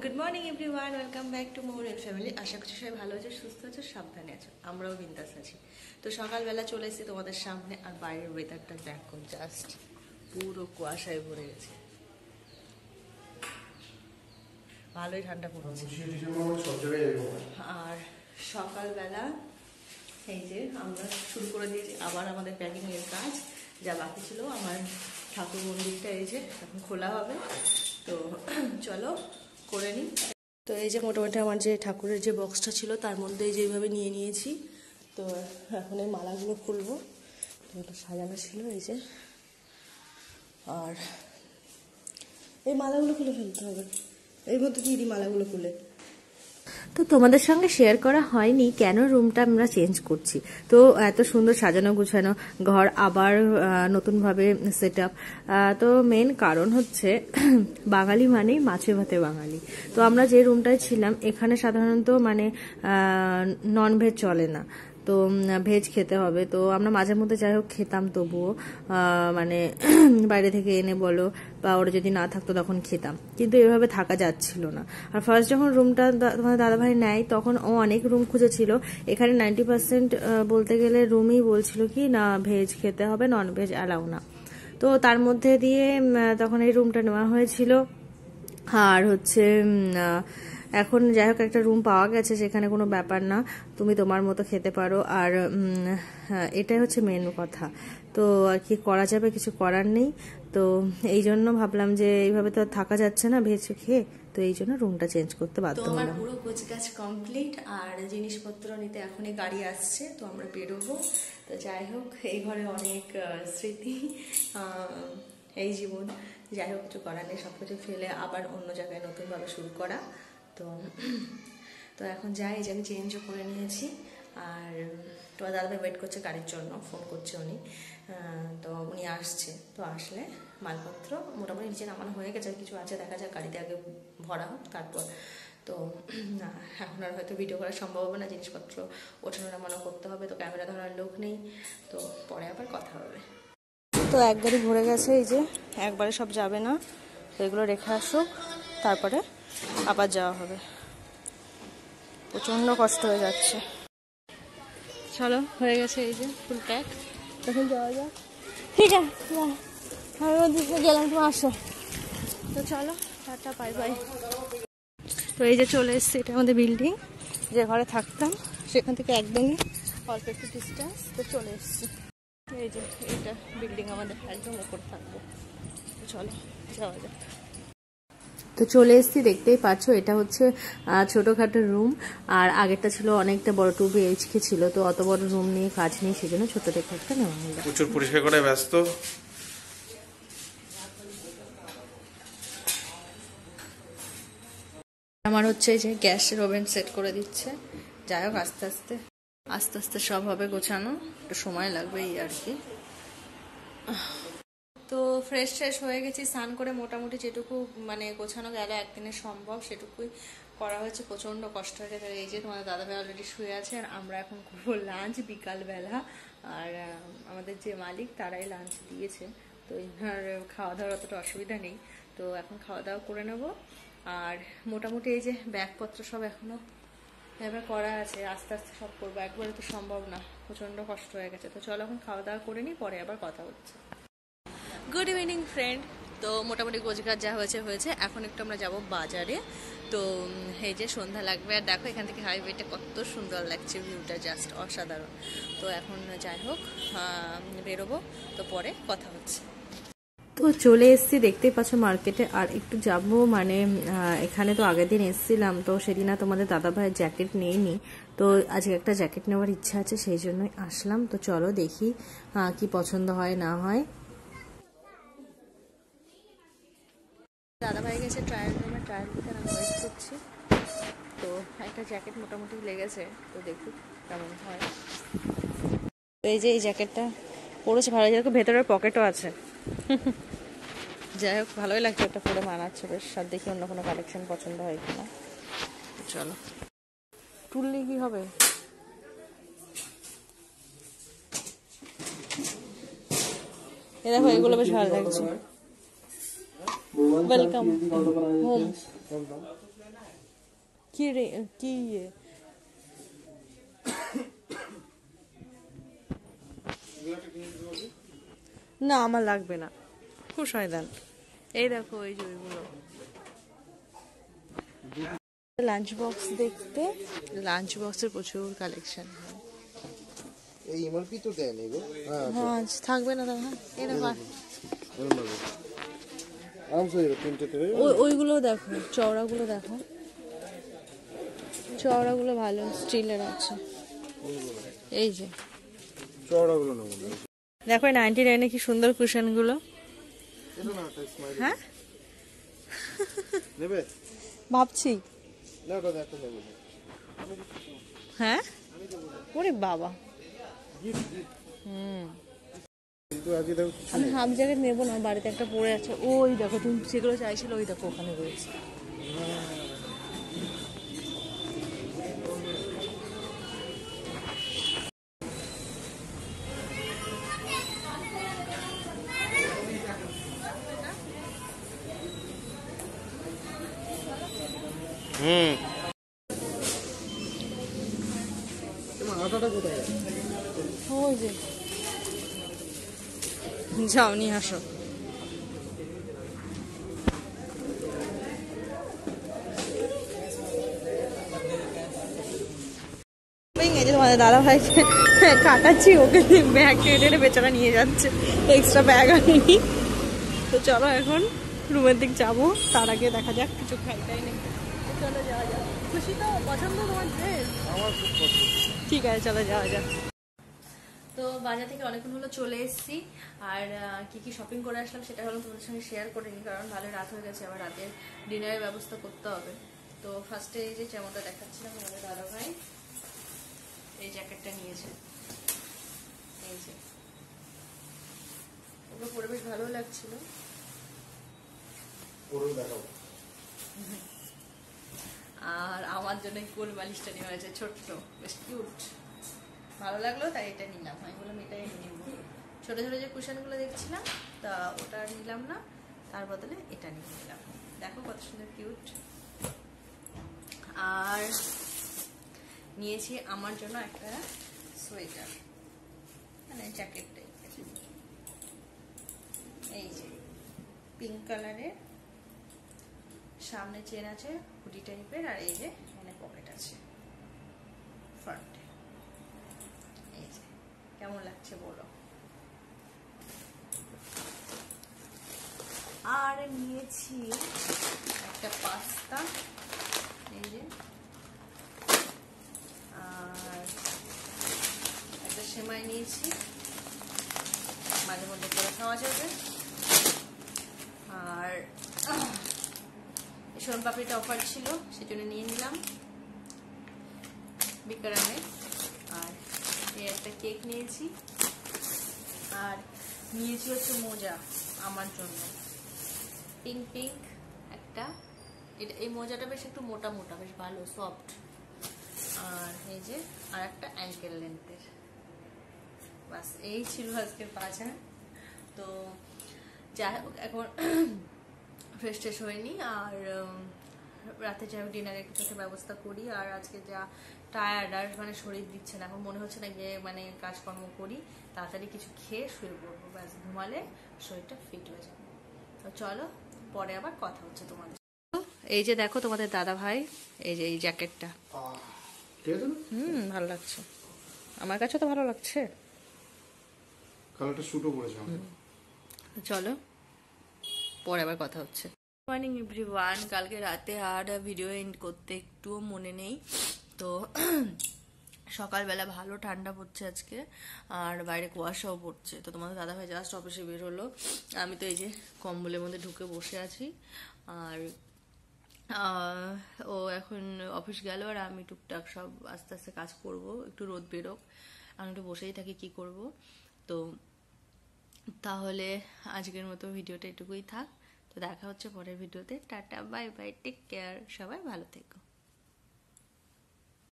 Good morning everyone, welcome back to more and family. আশা করছি সবাই ভালো আছো, সুস্থ আছো, সাবধানে আছো। আমরাও বিন্দাস আছি। তো সকালবেলা চলে এসেছি তোমাদের সামনে, আর বাইরের ওয়েদারটা দেখো, জাস্ট পুরো কুয়াশায় ভরে গেছে। ভালোই ঠান্ডা পড়ছে। আর সকালবেলা এই যে আমরা শুরু করে দিয়েছি আবার আমাদের প্যাকিং এর কাজ। যা বাকি ছিল, আমার ঠাকুর মন্দিরটা এই যে এখন খোলা হবে, তো চলো করে নিই। তো এই যে মোটামুটি আমার যে ঠাকুরের যে বক্সটা ছিল তার মধ্যে যেভাবে নিয়ে নিয়েছি। তো এখন এই মালাগুলো খুলবো, তো এটা সাজানো ছিল এই যে। আর এই মালাগুলো খুলে ফেলতে হবে, এর মধ্যে দিয়ে দিই মালাগুলো খুলে। তো তোমাদের সঙ্গে শেয়ার করা হয়নি কেন রুমটা আমরা চেঞ্জ করছি। তো এত সুন্দর সাজানো গুছানো ঘর আবার নতুনভাবে সেট আপ। তো মেন কারণ হচ্ছে বাঙালি মানেই মাছে ভাতে বাঙালি। তো আমরা যে রুমটায় ছিলাম এখানে সাধারণত মানে নন ভেজ চলে না, তো ভেজ খেতে হবে। তো আমরা মাঝে মধ্যে যাই হোক খেতাম, তবুও মানে বাইরে থেকে এনে বলো বা ওরা যদি না থাকতো তখন খেতাম, কিন্তু এভাবে থাকা যাচ্ছিল না। আর ফার্স্ট যখন রুমটা তোমার দাদাভাই নেয় তখন ও অনেক রুম খুঁজেছিল। এখানে 90% বলতে গেলে রুমই বলছিল কি না ভেজ খেতে হবে, নন ভেজ অ্যালাউ না। তো তার মধ্যে দিয়ে তখন এই রুমটা নেওয়া হয়েছিল। আর হচ্ছে এখন যাই হোক একটা রুম পাওয়া গেছে, সেখানে কোনো ব্যাপার না, তুমি তোমার মতো খেতে পারো। আর এটাই হচ্ছে মেন কথা। তো আর কি করা যাবে, কিছু করার নেই। তো এই জন্য ভাবলাম যে এইভাবে তো থাকা যাচ্ছে না ভেজ খেয়ে, তো এই জন্য রুমটা চেঞ্জ করতে বাধ্য হলাম। তো আমার পুরো গোছগাছ কমপ্লিট, আর জিনিসপত্র নিতে এখনই গাড়ি আসছে, তো আমরা বেরোবো। তো যাই হোক, এই ঘরে অনেক স্মৃতি, এই জীবন, যাই হোক কিছু করার নেই, সবকিছু ফেলে আবার অন্য জায়গায় নতুনভাবে শুরু করা। তো তো এখন যাই, যে আমি চেঞ্জও করে নিয়েছি। আর তোমার দাদাভাই ওয়েট করছে গাড়ির জন্য, ফোন করছে উনি। তো উনি আসছে, তো আসলে মালপত্র মোটামুটি নিচে নামানো হয়ে গেছে, আর কিছু আছে দেখা যাক, গাড়িতে আগে ভরা হোক তারপর। তো না, এখন আর হয়তো ভিডিও করা সম্ভব হবে না, জিনিসপত্র ওঠানো নামানো করতে হবে, তো ক্যামেরা ধরার লোক নেই, তো পরে আবার কথা হবে। তো এক গাড়ি ভরে গেছে, এই যে একবারে সব যাবে না, তো এগুলো রেখে আসুক, তারপরে আবার যাওয়া হবে। প্রচণ্ড কষ্ট হয়ে যাচ্ছে। চলো, হয়ে গেছে এই যে ফুল প্যাক, তখন যাওয়া যাক। ঠিক আছে, আমি গেলাম, তুমি আসো। তো চলো, টাটা, বাই বাই। তো এই যে চলে এসছে, এটা আমাদের বিল্ডিং, যে ঘরে থাকতাম সেখান থেকে একদমই অল্প একটু ডিস্টেন্স, তো চলে এসছি। এই যে এইটা বিল্ডিং আমাদের, একদম উপর থাকবো। চলো যাওয়া যাক। তো চলে এসেছি, দেখতেই পাচ্ছ এটা হচ্ছে ছোটখাটো রুম, আর আগেরটা ছিল অনেকটা বড়, 2 BHK ছিল। তো অত বড় রুম নিয়ে কাজ নেই, সেজন্য ছোট দেখে একটা নেওয়া হলো। প্রচুর পরিষ্কার করে ব্যস্ত। আমার হচ্ছে যে গ্যাসের ওভেন সেট করে দিচ্ছে। যাই হোক, আস্তে আস্তে আস্তে আস্তে সব হবে গোছানো, একটু সময় লাগবে এই আর কি। তো ফ্রেশ হয়ে গেছি, স্নান করে মোটামুটি যেটুকু মানে গোছানো গেল একদিনে সম্ভব সেটুকুই করা হয়েছে। প্রচণ্ড কষ্ট হয়ে গেছে। এই যে তোমাদের দাদাভাই অলরেডি শুয়ে আছে, আর আমরা এখন করবো লাঞ্চ বিকালবেলা। আর আমাদের যে মালিক তারাই লাঞ্চ দিয়েছে, তো এনার খাওয়া দাওয়ার অতটা অসুবিধা নেই। তো এখন খাওয়া দাওয়া করে নেব। আর মোটামুটি এই যে ব্যাগপত্র সব এখনও এবার করা আছে, আস্তে আস্তে সব করবো, একবারে তো সম্ভব না, প্রচণ্ড কষ্ট হয়ে গেছে। তো চলো এখন খাওয়া দাওয়া করে নিই, পরে আবার কথা হচ্ছে। Good evening friend. তো মোটামুটি গোছগাছ যা হয়েছে হয়েছে, এখন একটু আমরা যাব বাজারে। তো এই যে সন্ধ্যা লাগবে, আর দেখো এখান থেকে হাইওয়েটা কত সুন্দর লাগছে, ভিউটা জাস্ট অসাধারণ। তো এখন যাই হোক বেরোবো, তো পরে কথা হচ্ছে। তো চলে এসেছি, দেখতেই পাচ্ছ মার্কেটে। আর একটু যাব মানে এখানে তো আগের দিন এসেছিলাম, তো সেদিন আর তোমাদের দাদাভাইয়ের জ্যাকেট নেইনি, তো আজকে একটা জ্যাকেট নেওয়ার ইচ্ছা আছে, সেই জন্যই আসলাম। তো চলো দেখি কি পছন্দ হয় না হয়। দাদাভাই গেছে ট্রায়াল রুমে, ট্রায়াল দিতে আমি ওয়েট করছি। তো একটা জ্যাকেট মোটামুটি লেগেছে, তো দেখি কেমন হয়। তো এই যে এই জ্যাকেটটা পরেছে, ভালো, যেরকম ভেতরের পকেটও আছে। যাই হোক, ভালোই লাগছে, ওটা পরে মানাচ্ছে বেশ। আর দেখি অন্য কোনো কালেকশন পছন্দ হয় কিনা। চলো, তুললে কি হবে? এ দেখো, এগুলো বেশ ভালো লাগছে। वेलकम होम কি রে কি না আমার লাগবে না খুশ হয় দেন এই দেখো এই যে ওইগুলো লাঞ্চ বক্স দেখতে লাঞ্চ বক্সের প্রচুর কালেকশন এই এমআরপি তো দেন এগো হ্যাঁ থাকবে না দাদা এই দেখো আরামসে এরকম তিনটে তেরে ওইগুলো দেখো চওড়াগুলো দেখো চওড়াগুলো ভালো স্টিলের আছে এই যে চওড়াগুলো নেব দেখো 99 কি সুন্দর কুশনগুলো এটা না একটা স্মাইল হ্যাঁ নেবে ভাবছি না ওটা দেখো নেব হ্যাঁ ওরে বাবা কিন্তু আজকে দেখো কিছু আমি হাফ জ্যাকেট নেবো না বাড়িতে একটা পরে আছে ওই দেখো তুমি সেগুলো চাইছিল ওই দেখো ওখানে রয়েছে তোমার আটাটা কোথায় ওই যে যাও নিয়ে আসো তোমাদের দাদা ভাইকে কাটাচ্ছি ওকে ব্যাগ টেনে বেচারা নিয়ে যাচ্ছে এক্সট্রা ব্যাগ আনিনি তো চলো এখন রুমের দিক যাবো তার আগে দেখা যাক কিছু খাইটাই নেই চলো যাওয়া যাক খুশি তো পছন্দ তোমার ড্রেস আমার খুব পছন্দ ঠিক আছে চলো যাওয়া যাক তো বাজার থেকে অনেকক্ষণ হলো চলে এসেছি আর কি কি শপিং করে আসলাম সেটা হলো তোমাদের সঙ্গে শেয়ার করে নিই কারণ ভালো রাত হয়ে গেছে আবার রাতের ডিনারের ব্যবস্থা করতে হবে তো ফার্স্টে এই যে যেমনটা দেখাচ্ছিলাম আমাদের দাদা ভাই এই জ্যাকেটটা নিয়েছে এই যে ওগুলো পরে বেশ ভালো লাগছিল আর আমার জন্য কোল বালিশটা নেওয়া হয়েছে ছোট্ট বেশ কিউট ভালো লাগলো তাই এটা নিলাম আমি বললাম এটাই নিব ছোট ছোট যে কুশনগুলো দেখছিলাম তা ওটা নিলাম না তার বদলে এটা নিয়ে নিলাম দেখো কত সুন্দর কিউট আর নিয়েছি আমার জন্য একটা সোয়েটার মানে জ্যাকেট টাইপের এই যে পিঙ্ক কালারের সামনে চেন আছে হুডি টাইপের আর এই যে এখানে পকেট আছে ফ্রন্টে এই যে কেমন লাগছে বলো আর নিয়েছি একটা পাস্তা এই যে আর একটা সেমাই নিয়েছি মাঝে মধ্যে করে খাওয়া যাবে আর সোন পাপড়িটা অফার ছিল সেজন্য নিয়ে নিলাম বিকারামে আর এই একটা কেক নিয়েছি আর নিয়েছি হচ্ছে মোজা আমার জন্য পিঙ্ক পিঙ্ক একটা এটা এই মোজাটা বেশ একটু মোটা মোটা বেশ ভালো সফট আর এই যে আর একটা অ্যাঙ্কেল লেন্থের বাস এই ছিল আজকের বাজার তো যাই হোক এখন ফ্রেশ ট্রেশ হয়নি আর রাতে যাই ডিনারের কিছু একটা ব্যবস্থা করি আর আজকে যা টায়ার্ড আর মানে শরীর দিচ্ছে না এখন মনে হচ্ছে না যে মানে কাজকর্ম করি তাড়াতাড়ি কিছু খেয়ে শুয়ে পড়বো ব্যাস ঘুমালে শরীরটা ফিট হয়ে যাবে তো চলো পরে আবার কথা হচ্ছে তোমাদের এই যে দেখো তোমাদের দাদা ভাই এই যে এই জ্যাকেটটা ভালো লাগছে আমার কাছে তো ভালো লাগছে কালারটা শুটও করেছে চলো পরে আবার কথা হচ্ছে মর্নিং এভরিওয়ান কালকে রাতে আর ভিডিও এন্ড করতে একটুও মনে নেই তো সকালবেলা ভালো ঠান্ডা পড়ছে আজকে আর বাইরে কুয়াশাও পড়ছে তো তোমাদের দাদা ভাই জাস্ট অফিসে বের হলো আমি তো এই যে কম্বলের মধ্যে ঢুকে বসে আছি আর ও এখন অফিস গেল আর আমি টুকটাক সব আস্তে আস্তে কাজ করব একটু রোদ বেরোক আমি একটু বসেই থাকি কি করব তো তাহলে আজকের মতো ভিডিওটা এটুকুই থাক তো দেখা হচ্ছে পরের ভিডিওতে টাটা বাই বাই টেক কেয়ার সবাই ভালো থেকো